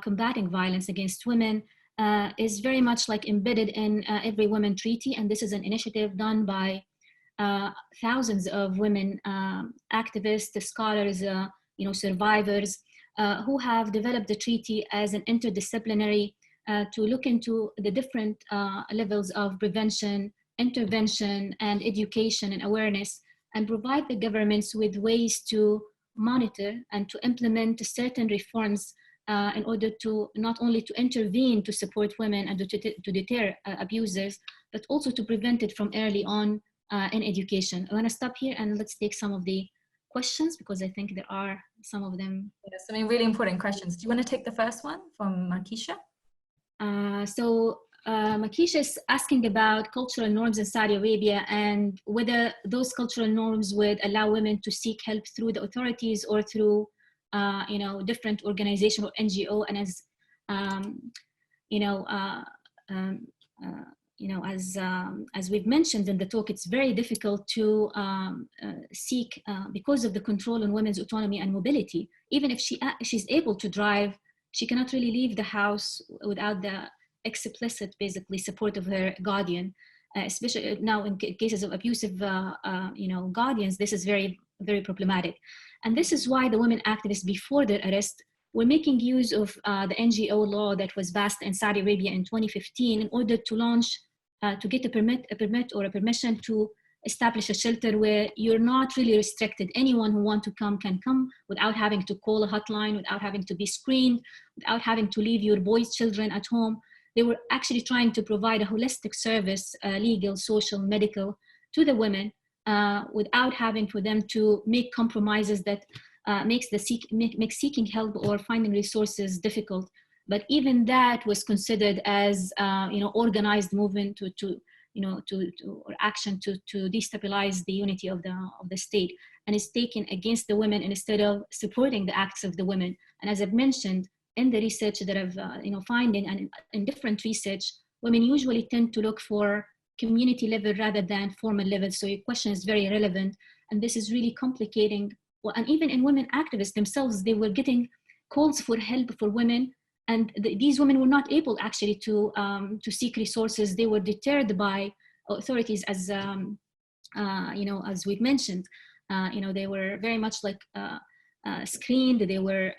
combating violence against women is very much like embedded in every women treaty. And this is an initiative done by thousands of women activists, scholars, survivors, who have developed the treaty as an interdisciplinary to look into the different levels of prevention, intervention, and education and awareness, and provide the governments with ways to monitor and to implement certain reforms in order to not only to intervene to support women and to deter abusers, but also to prevent it from early on in education. I want to stop here and let's take some of the questions, because I think there are some of them. Yes, I mean, really important questions. Do you want to take the first one from Makisha? Makisha is asking about cultural norms in Saudi Arabia and whether those cultural norms would allow women to seek help through the authorities or through different organizations or NGO. And as we've mentioned in the talk, it's very difficult to seek because of the control on women's autonomy and mobility. Even if she's able to drive, she cannot really leave the house without the explicit, basically, support of her guardian. Especially now in cases of abusive, guardians, this is very, very problematic. And this is why the women activists before their arrest were making use of the NGO law that was passed in Saudi Arabia in 2015 in order to launch, to get a permit or a permission to establish a shelter where you're not really restricted. Anyone who wants to come can come without having to call a hotline, without having to be screened, without having to leave your boys' children at home. They were actually trying to provide a holistic service, legal, social, medical, to the women without having for them to make compromises that makes seeking help or finding resources difficult. But even that was considered as organized movement or action to destabilize the unity of the state, and is taken against the women instead of supporting the acts of the women. And as I've mentioned in the research that I've finding and in different research, women usually tend to look for community level rather than formal level. So your question is very relevant, and this is really complicating. Well, and even in women activists themselves, they were getting calls for help for women, and these women were not able actually to seek resources. They were deterred by authorities, as as we've mentioned. They were very much like screened. They were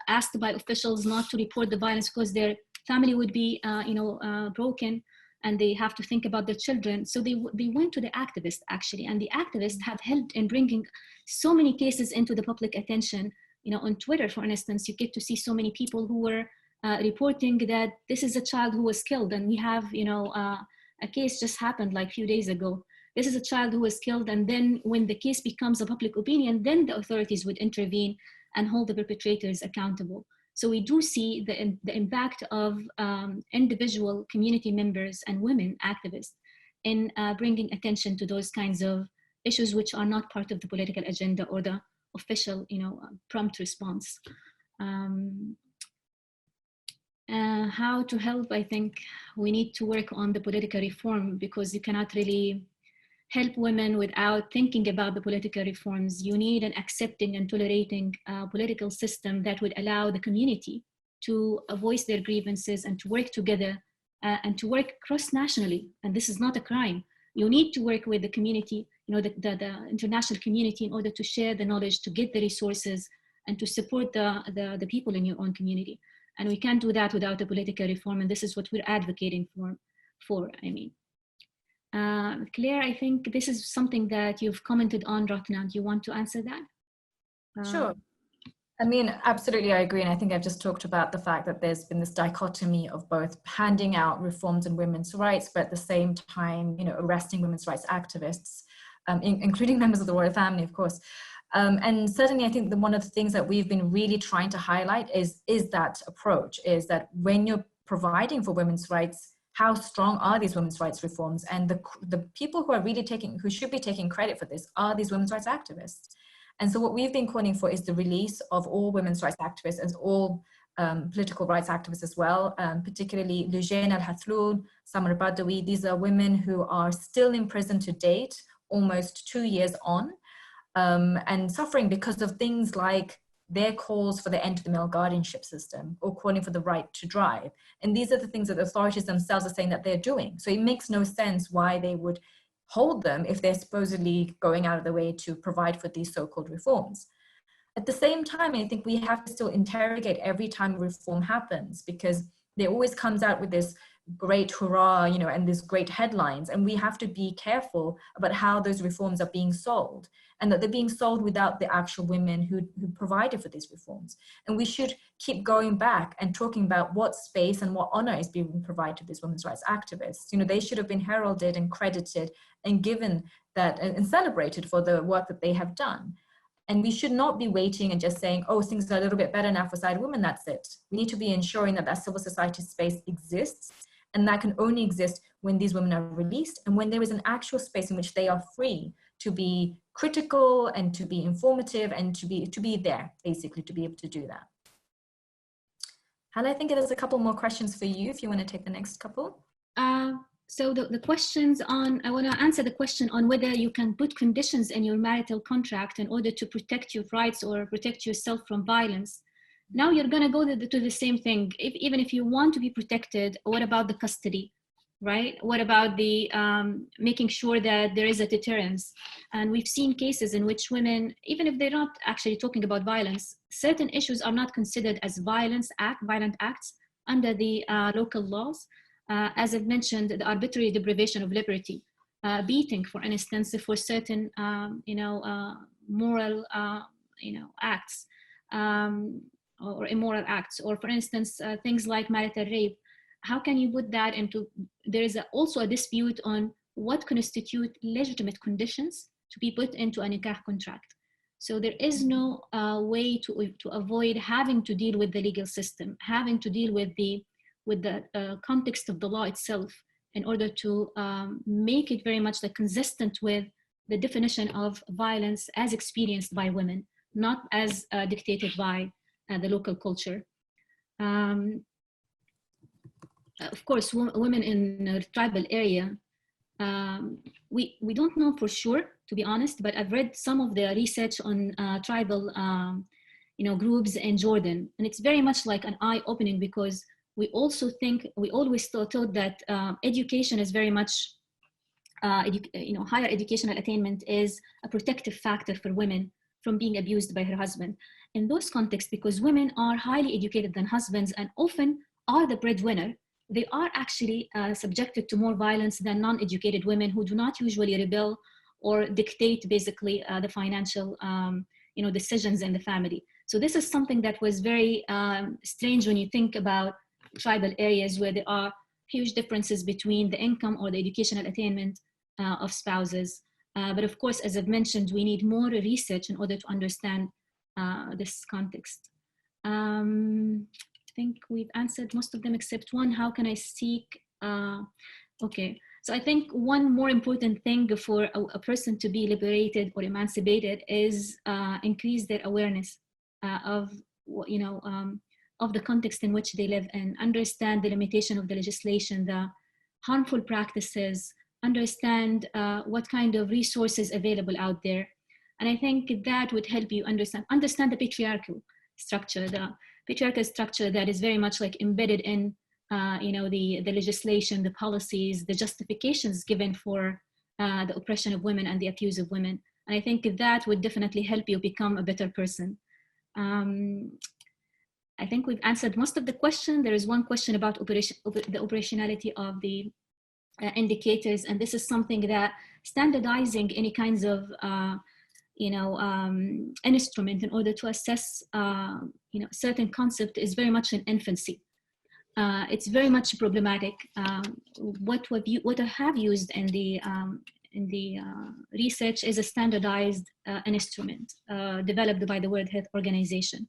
asked by officials not to report the violence because their family would be broken, and they have to think about their children. So they went to the activists actually, and the activists have helped in bringing so many cases into the public attention. On Twitter, for instance, you get to see so many people who were reporting that this is a child who was killed, and we have a case just happened like a few days ago. This is a child who was killed, and then when the case becomes a public opinion, then the authorities would intervene and hold the perpetrators accountable. So we do see the impact of individual community members and women activists in bringing attention to those kinds of issues which are not part of the political agenda or the official, prompt response. How to help? I think we need to work on the political reform, because you cannot really help women without thinking about the political reforms. You need an accepting and tolerating political system that would allow the community to voice their grievances and to work together and to work cross-nationally. And this is not a crime. You need to work with the community, the international community, in order to share the knowledge, to get the resources, and to support the people in your own community. And we can't do that without a political reform, and this is what we're advocating for. Claire, I think this is something that you've commented on, Ratna. Do you want to answer that? Sure. I mean, absolutely, I agree. And I think I've just talked about the fact that there's been this dichotomy of both handing out reforms in women's rights, but at the same time, arresting women's rights activists, including members of the royal family, of course. And certainly, I think one of the things that we've been really trying to highlight is that approach, is that when you're providing for women's rights, how strong are these women's rights reforms? And the people who are really who should be taking credit for this are these women's rights activists. And so what we've been calling for is the release of all women's rights activists and all political rights activists as well, particularly Lujain Al-Hathloul, Samar Badawi. These are women who are still in prison to date, almost 2 years on, and suffering because of things like their calls for the end of the male guardianship system, or calling for the right to drive. And these are the things that the authorities themselves are saying that they're doing. So it makes no sense why they would hold them if they're supposedly going out of their way to provide for these so-called reforms. At the same time, I think we have to still interrogate every time reform happens, because they always comes out with this great hurrah, and these great headlines. And we have to be careful about how those reforms are being sold, and that they're being sold without the actual women who provided for these reforms. And we should keep going back and talking about what space and what honor is being provided to these women's rights activists. They should have been heralded and credited and given that and celebrated for the work that they have done. And we should not be waiting and just saying, oh, things are a little bit better now for side women, that's it. We need to be ensuring that civil society space exists, and that can only exist when these women are released and when there is an actual space in which they are free to be critical and to be informative and to be there, basically, to be able to do that. Hala, I think there's a couple more questions for you if you want to take the next couple. So the questions on, I want to answer the question on whether you can put conditions in your marital contract in order to protect your rights or protect yourself from violence. Now you're going to go to the same thing. Even if you want to be protected, what about the custody, right? What about the making sure that there is a deterrence? And we've seen cases in which women, even if they're not actually talking about violence, certain issues are not considered as violent acts under the local laws. As I've mentioned, the arbitrary deprivation of liberty, beating, for instance, for certain, moral, acts or immoral acts, or for instance, things like marital rape. How can you put that into? There is also a dispute on what constitute legitimate conditions to be put into a nikah contract. So there is no way to avoid having to deal with the legal system, having to deal with the context of the law itself, in order to make it very much consistent with the definition of violence as experienced by women, not as dictated by the local culture. Of course, women in a tribal area, we don't know for sure, to be honest, but I've read some of the research on tribal groups in Jordan, and it's very much like an eye-opening, because we also think, we always thought that education is very much, higher educational attainment is a protective factor for women from being abused by her husband. In those contexts, because women are highly educated than husbands and often are the breadwinner, they are actually subjected to more violence than non-educated women who do not usually rebel or dictate basically the financial decisions in the family. So this is something that was very strange when you think about tribal areas where there are huge differences between the income or the educational attainment of spouses. But of course, as I've mentioned, we need more research in order to understand this context. I think we've answered most of them except one. How can I seek? Okay, so I think one more important thing for a person to be liberated or emancipated is increase their awareness of the context in which they live and understand the limitation of the legislation, the harmful practices, understand what kind of resources available out there. And I think that would help you understand the patriarchal structure, that is very much like embedded in the legislation, the policies, the justifications given for the oppression of women and the abuse of women. And I think that would definitely help you become a better person. I think we've answered most of the question. There is one question about the operationality of the indicators, and this is something that standardizing any kinds of instrument in order to assess certain concept is very much in infancy. It's very much problematic. What I have used in the research is a standardized instrument developed by the World Health Organization.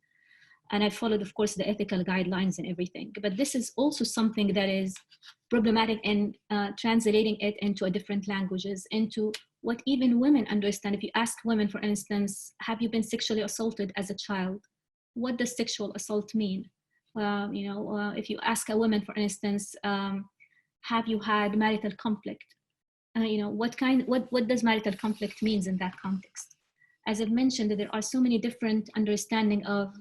And I followed, of course, the ethical guidelines and everything. But this is also something that is problematic in translating it into different languages, into what even women understand. If you ask women, for instance, have you been sexually assaulted as a child? What does sexual assault mean? If you ask a woman, for instance, have you had marital conflict? What does marital conflict means in that context? As I've mentioned, there are so many different understanding of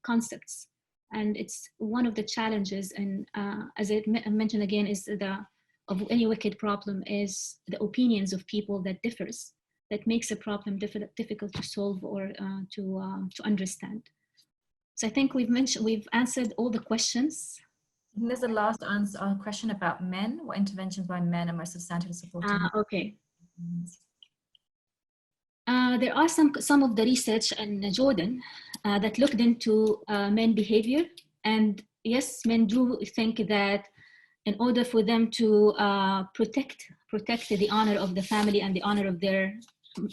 concepts, and it's one of the challenges. And as I mentioned again, is of any wicked problem is the opinions of people that differs, that makes a problem difficult to solve or to understand. So I think we've answered all the questions. And there's a last question about men. What interventions by men are most substantive supporting? Okay. There are some of the research in Jordan that looked into men behavior. And yes, men do think that in order for them to protect the honor of the family and the honor of their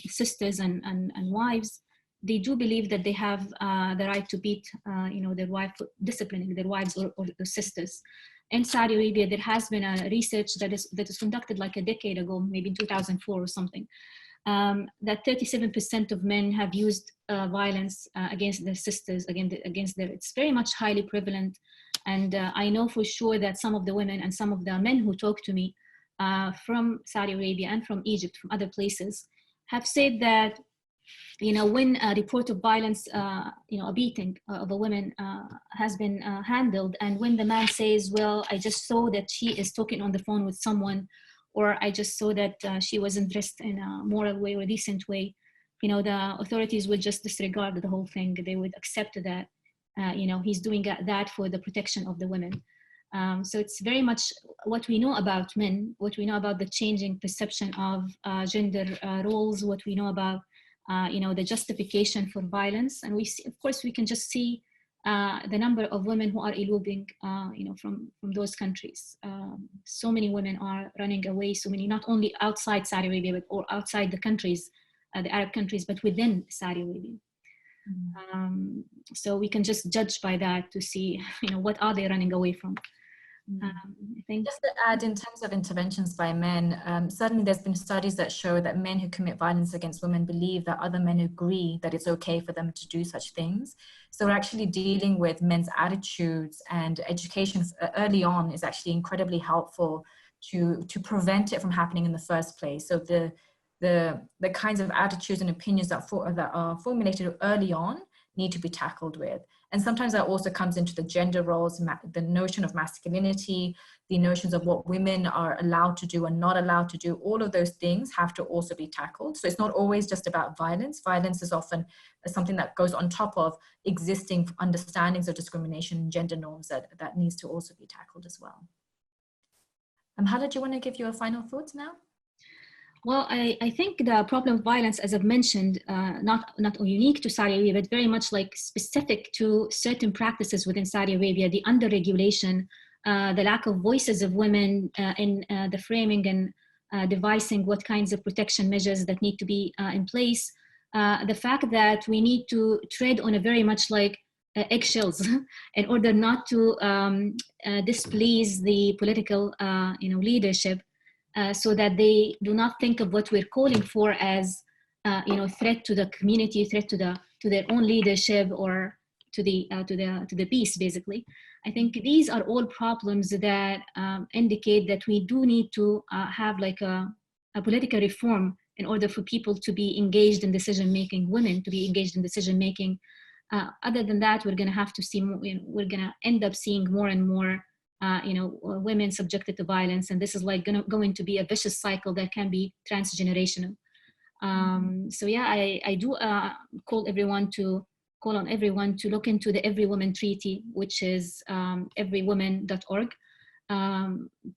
sisters and wives, they do believe that they have the right to beat their wife, disciplining their wives or their sisters. In Saudi Arabia, there has been a research that is conducted like a decade ago, maybe in 2004 or something, that 37% of men have used violence against their sisters, it's very much highly prevalent. And I know for sure that some of the women and some of the men who talk to me from Saudi Arabia and from Egypt, from other places, have said that, when a report of violence, a beating of a woman has been handled, and when the man says, well, I just saw that she is talking on the phone with someone, or I just saw that she wasn't dressed in a moral way or a decent way, the authorities would just disregard the whole thing. They would accept that, he's doing that for the protection of the women. So it's very much what we know about men, what we know about the changing perception of gender roles, what we know about, the justification for violence. And we see, of course, we can just see the number of women who are eloping, from those countries. So many women are running away, so many, not only outside Saudi Arabia, or outside the countries, the Arab countries, but within Saudi Arabia. Mm-hmm. So we can just judge by that to see, what are they running away from? I think just to add, in terms of interventions by men, certainly there's been studies that show that men who commit violence against women believe that other men agree that it's okay for them to do such things. So we're actually dealing with men's attitudes, and education early on is actually incredibly helpful to prevent it from happening in the first place. So the kinds of attitudes and opinions that are formulated early on need to be tackled with. And sometimes that also comes into the gender roles, the notion of masculinity, the notions of what women are allowed to do and not allowed to do. All of those things have to also be tackled. So it's not always just about violence. Violence is often something that goes on top of existing understandings of discrimination and gender norms that needs to also be tackled as well. Hala, do you want to give your final thoughts now? Well, I think the problem of violence, as I've mentioned, not unique to Saudi Arabia, but very much like specific to certain practices within Saudi Arabia, the under-regulation, the lack of voices of women in the framing and devising what kinds of protection measures that need to be in place. The fact that we need to tread on a very much like eggshells in order not to displease the political leadership, so that they do not think of what we're calling for as threat to the community, threat to their own leadership, or to the peace, basically. I think these are all problems that indicate that we do need to have like a political reform in order for people to be engaged in decision making, women to be engaged in decision making. Other than that, we're going to have to see more, we're going to end up seeing more and more women subjected to violence, and this is like going to be a vicious cycle that can be transgenerational. So yeah, I do call on everyone to look into the Every Woman Treaty, which is everywoman.org.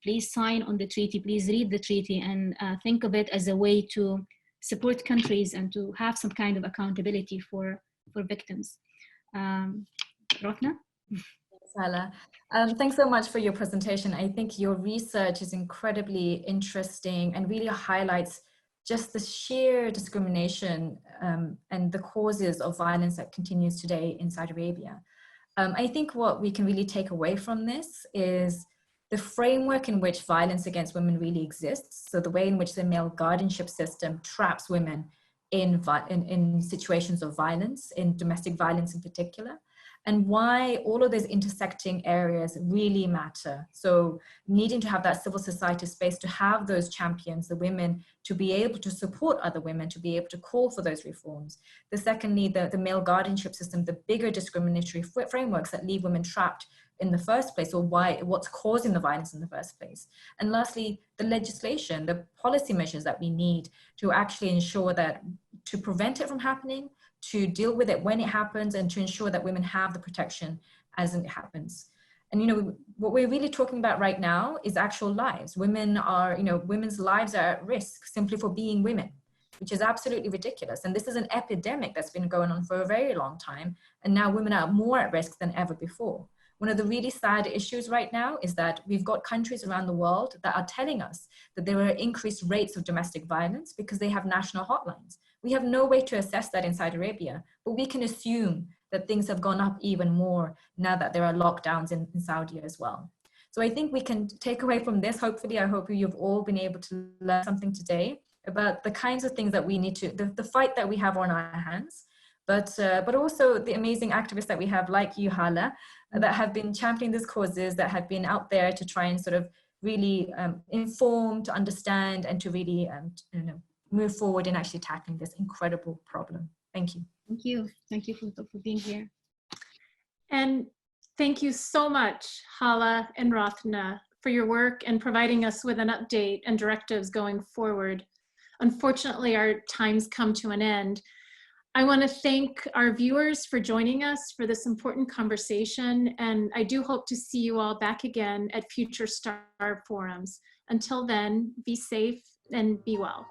Please sign on the treaty, please read the treaty, and think of it as a way to support countries and to have some kind of accountability for victims. Rafna? Hala. Thanks so much for your presentation. I think your research is incredibly interesting and really highlights just the sheer discrimination and the causes of violence that continues today in Saudi Arabia. I think what we can really take away from this is the framework in which violence against women really exists. So the way in which the male guardianship system traps women in situations of violence, in domestic violence in particular, and why all of those intersecting areas really matter. So needing to have that civil society space to have those champions, the women, to be able to support other women, to be able to call for those reforms. The secondly, the male guardianship system, the bigger discriminatory frameworks that leave women trapped in the first place, or what's causing the violence in the first place. And lastly, the legislation, the policy measures that we need to actually ensure that, to prevent it from happening, to deal with it when it happens, and to ensure that women have the protection as it happens. And what we're really talking about right now is actual lives. Women's lives are at risk simply for being women, which is absolutely ridiculous. And this is an epidemic that's been going on for a very long time. And now women are more at risk than ever before. One of the really sad issues right now is that we've got countries around the world that are telling us that there are increased rates of domestic violence because they have national hotlines. We have no way to assess that in Saudi Arabia, but we can assume that things have gone up even more now that there are lockdowns in Saudi as well. So I think we can take away from this, hopefully, I hope you've all been able to learn something today about the kinds of things that we need to, the fight that we have on our hands, but also the amazing activists that we have, like you, Hala, that have been championing these causes, that have been out there to try and sort of really inform, to understand, and to really move forward in actually tackling this incredible problem. Thank you. Thank you. Thank you for being here. And thank you so much, Hala and Rafna, for your work and providing us with an update and directives going forward. Unfortunately, our time's come to an end. I want to thank our viewers for joining us for this important conversation, and I do hope to see you all back again at future Starr forums. Until then, be safe and be well.